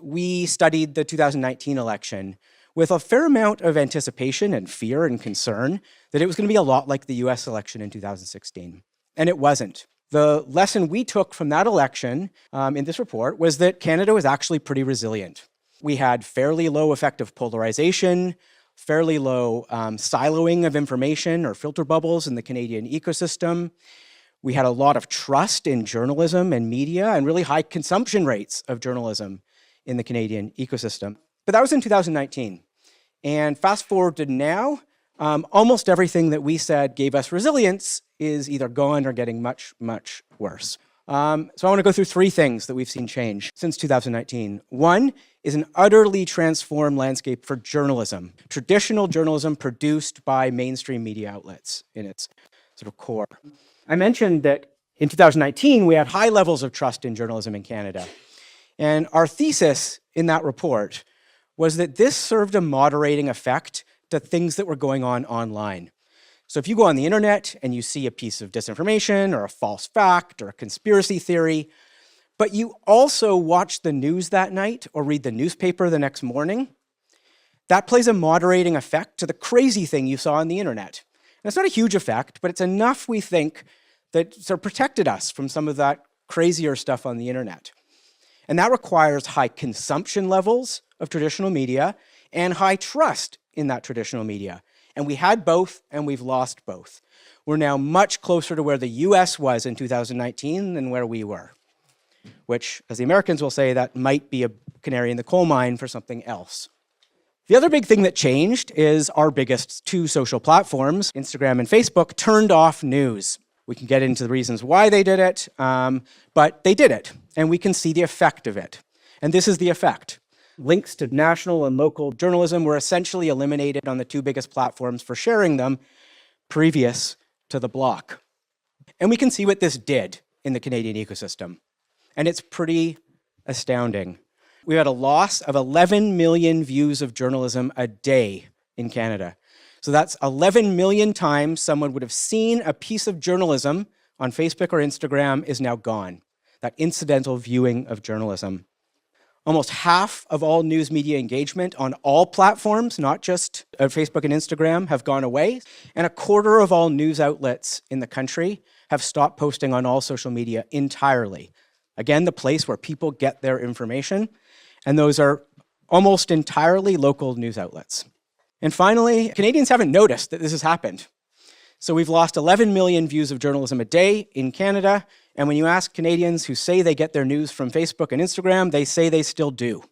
we studied the 2019 election with a fair amount of anticipation and fear and concern that it was going to be a lot like the US election in 2016. And it wasn't. The lesson we took from that election in this report was that Canada was actually pretty resilient. We had fairly low effective polarization, fairly low siloing of information or filter bubbles in the Canadian ecosystem. We had a lot of trust in journalism and media and really high consumption rates of journalism in the Canadian ecosystem. But that was in 2019. And fast forward to now, almost everything that we said gave us resilience is either gone or getting much, much worse. So I want to go through three things that we've seen change since 2019. One is an utterly transformed landscape for journalism, traditional journalism produced by mainstream media outlets in its sort of core. I mentioned that in 2019, we had high levels of trust in journalism in Canada. And our thesis in that report was that this served a moderating effect to things that were going on online. So if you go on the internet and you see a piece of disinformation or a false fact or a conspiracy theory, but you also watch the news that night or read the newspaper the next morning, that plays a moderating effect to the crazy thing you saw on the internet. And it's not a huge effect, but it's enough, we think, that sort of protected us from some of that crazier stuff on the internet. And that requires high consumption levels of traditional media and high trust in that traditional media. And we had both, and we've lost both. We're now much closer to where the US was in 2019 than where we were, which, as the Americans will say, that might be a canary in the coal mine for something else. The other big thing that changed is our biggest two social platforms, Instagram and Facebook, turned off news. We can get into the reasons why they did it, but they did it, and we can see the effect of it. And this is the effect. Links to national and local journalism were essentially eliminated on the two biggest platforms for sharing them previous to the block. And we can see what this did in the Canadian ecosystem. And it's pretty astounding. We had a loss of 11 million views of journalism a day in Canada. So that's 11 million times someone would have seen a piece of journalism on Facebook or Instagram is now gone. That incidental viewing of journalism. Almost half of all news media engagement on all platforms, not just Facebook and Instagram, have gone away. And a quarter of all news outlets in the country have stopped posting on all social media entirely. Again, the place where people get their information. And those are almost entirely local news outlets. And finally, Canadians haven't noticed that this has happened. So we've lost 11 million views of journalism a day in Canada. And when you ask Canadians who say they get their news from Facebook and Instagram, they say they still do.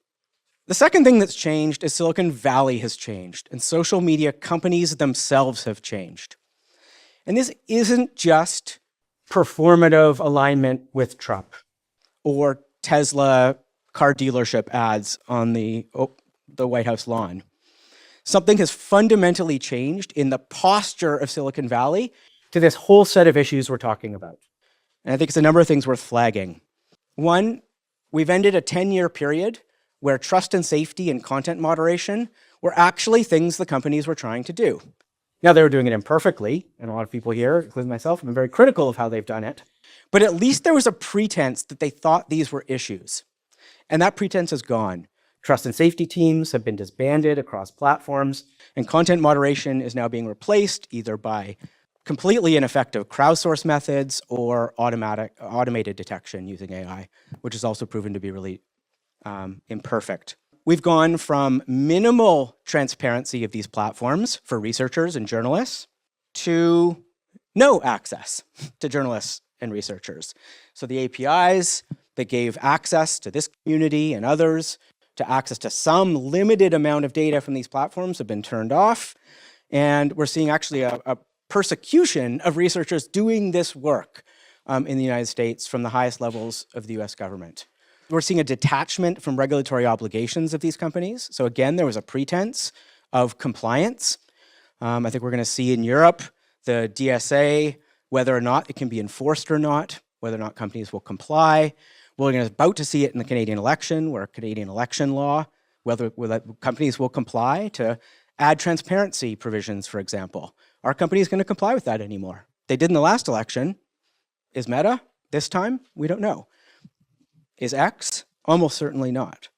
The second thing that's changed is Silicon Valley has changed, and social media companies themselves have changed. And this isn't just performative alignment with Trump or Tesla car dealership ads on the White House lawn. Something has fundamentally changed in the posture of Silicon Valley to this whole set of issues we're talking about. And I think it's a number of things worth flagging. One, we've ended a 10-year period where trust and safety and content moderation were actually things the companies were trying to do. Now, they were doing it imperfectly, and a lot of people here, including myself, have been very critical of how they've done it. But at least there was a pretense that they thought these were issues. And that pretense is gone. Trust and safety teams have been disbanded across platforms, and content moderation is now being replaced either by completely ineffective crowdsource methods or automated detection using AI, which has also proven to be really imperfect. We've gone from minimal transparency of these platforms for researchers and journalists to no access to journalists and researchers. So the APIs that gave access to this community and others to access to some limited amount of data from these platforms have been turned off. And we're seeing actually a persecution of researchers doing this work in the United States from the highest levels of the US government. We're seeing a detachment from regulatory obligations of these companies. So again, there was a pretense of compliance. I think we're going to see in Europe the DSA, whether or not it can be enforced or not, whether or not companies will comply. We're about to see it in the Canadian election, where Canadian election law, whether companies will comply to add transparency provisions, for example. Are companies going to comply with that anymore? They did in the last election. Is Meta this time? We don't know. Is X? Almost certainly not.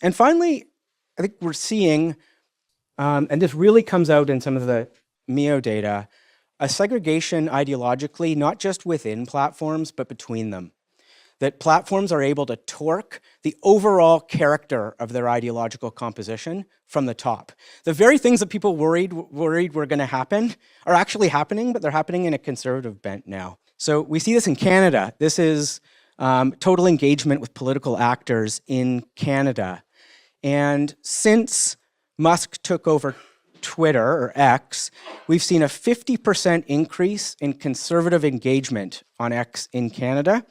And finally, I think we're seeing, and this really comes out in some of the MEO data, a segregation ideologically, not just within platforms, but between them. That platforms are able to torque the overall character of their ideological composition from the top. The very things that people worried were going to happen are actually happening, but they're happening in a conservative bent now. So we see this in Canada. This is total engagement with political actors in Canada. And since Musk took over Twitter, or X, we've seen a 50% increase in conservative engagement on X in Canada.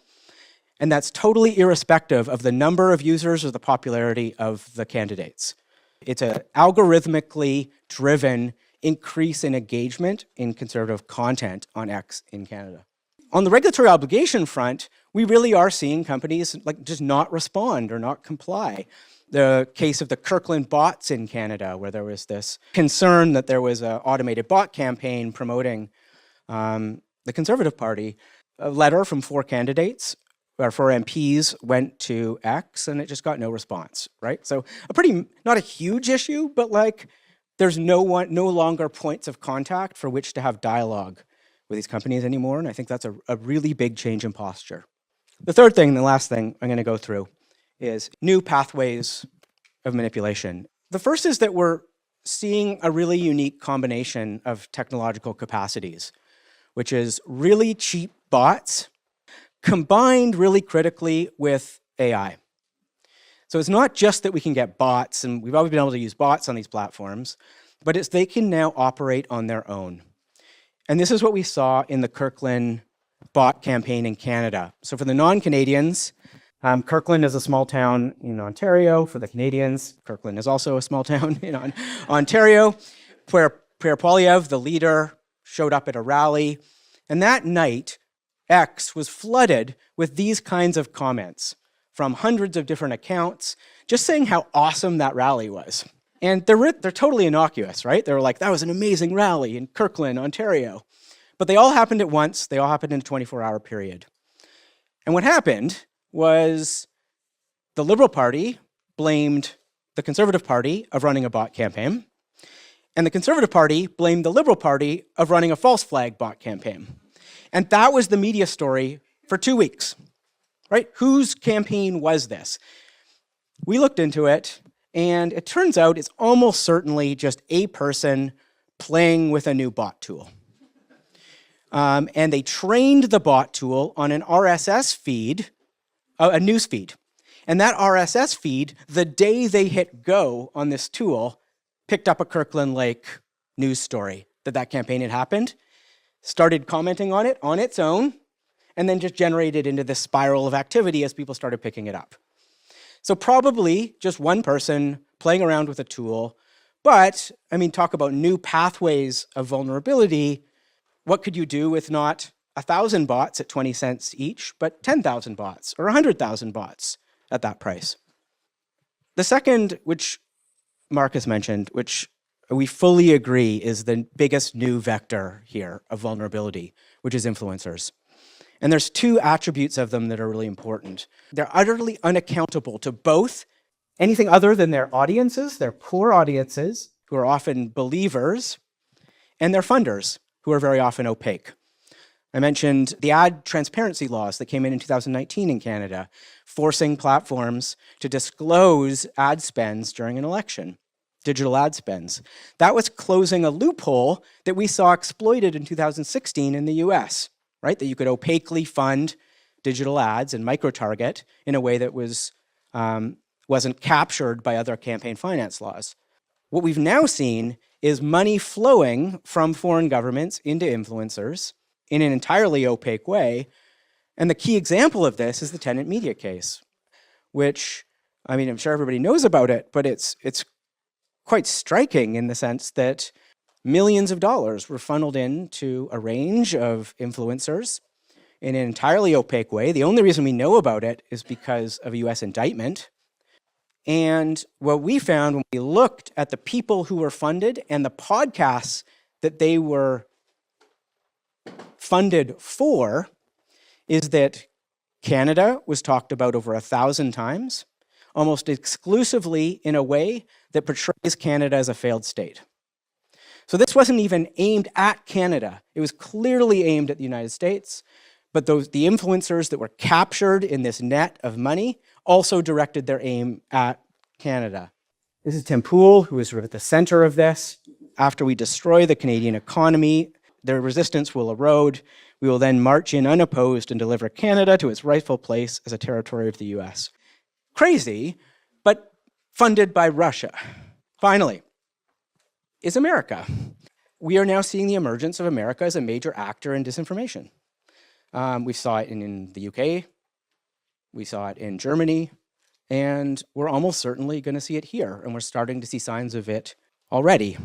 And that's totally irrespective of the number of users or the popularity of the candidates. It's an algorithmically driven increase in engagement in conservative content on X in Canada. On the regulatory obligation front, we really are seeing companies like just not respond or not comply. The case of the Kirkland bots in Canada, where there was this concern that there was an automated bot campaign promoting the Conservative Party. A letter from 4 candidates, or 4 MPs, went to X, and it just got no response, right? So a pretty, not a huge issue, but like there's no longer points of contact for which to have dialogue with these companies anymore, and I think that's a really big change in posture. The third thing, the last thing I'm going to go through, is new pathways of manipulation. The first is that we're seeing a really unique combination of technological capacities, which is really cheap bots combined really critically with AI. So it's not just that we can get bots, and we've always been able to use bots on these platforms, but it's they can now operate on their own. And this is what we saw in the Kirkland bot campaign in Canada. So for the non-Canadians, Kirkland is a small town in Ontario. For the Canadians, Kirkland is also a small town in Ontario, where Pierre Poilievre, the leader, showed up at a rally. And that night, X was flooded with these kinds of comments from hundreds of different accounts, just saying how awesome that rally was. And they're totally innocuous, right? They were like, that was an amazing rally in Kirkland, Ontario. But they all happened at once. They all happened in a 24-hour period. And what happened was the Liberal Party blamed the Conservative Party of running a bot campaign, and the Conservative Party blamed the Liberal Party of running a false flag bot campaign. And that was the media story for 2 weeks, right? Whose campaign was this? We looked into it, and it turns out it's almost certainly just a person playing with a new bot tool. And they trained the bot tool on an RSS feed, a news feed. And that RSS feed, the day they hit go on this tool, picked up a Kirkland Lake news story that campaign had happened, started commenting on it on its own, and then just generated into this spiral of activity as people started picking it up. So probably just one person playing around with a tool, but I mean, talk about new pathways of vulnerability. What could you do with not 1,000 bots at 20 cents each, but 10,000 bots or 100,000 bots at that price? The second, which Mark has mentioned, which we fully agree is the biggest new vector here of vulnerability, which is influencers. And there's 2 attributes of them that are really important. They're utterly unaccountable to both anything other than their audiences, their core audiences, who are often believers, and their funders, who are very often opaque. I mentioned the ad transparency laws that came in 2019 in Canada, forcing platforms to disclose ad spends during an election, digital ad spends. That was closing a loophole that we saw exploited in 2016 in the US, right? That you could opaquely fund digital ads and micro-target in a way that wasn't captured by other campaign finance laws. What we've now seen is money flowing from foreign governments into influencers in an entirely opaque way. And the key example of this is the tenant media case, which, I mean, I'm sure everybody knows about it, but it's quite striking in the sense that millions of dollars were funneled into a range of influencers in an entirely opaque way. The only reason we know about it is because of a US indictment. And what we found when we looked at the people who were funded and the podcasts that they were funded for is that Canada was talked about over 1,000 times, almost exclusively in a way that portrays Canada as a failed state. So this wasn't even aimed at Canada. It was clearly aimed at the United States, but the influencers that were captured in this net of money also directed their aim at Canada. This is Tim Poole, who is sort of at the center of this. After we destroy the Canadian economy, their resistance will erode. We will then march in unopposed and deliver Canada to its rightful place as a territory of the US. Crazy, but funded by Russia. Finally, is America. We are now seeing the emergence of America as a major actor in disinformation. We saw it in the UK, we saw it in Germany, and we're almost certainly going to see it here, and we're starting to see signs of it already.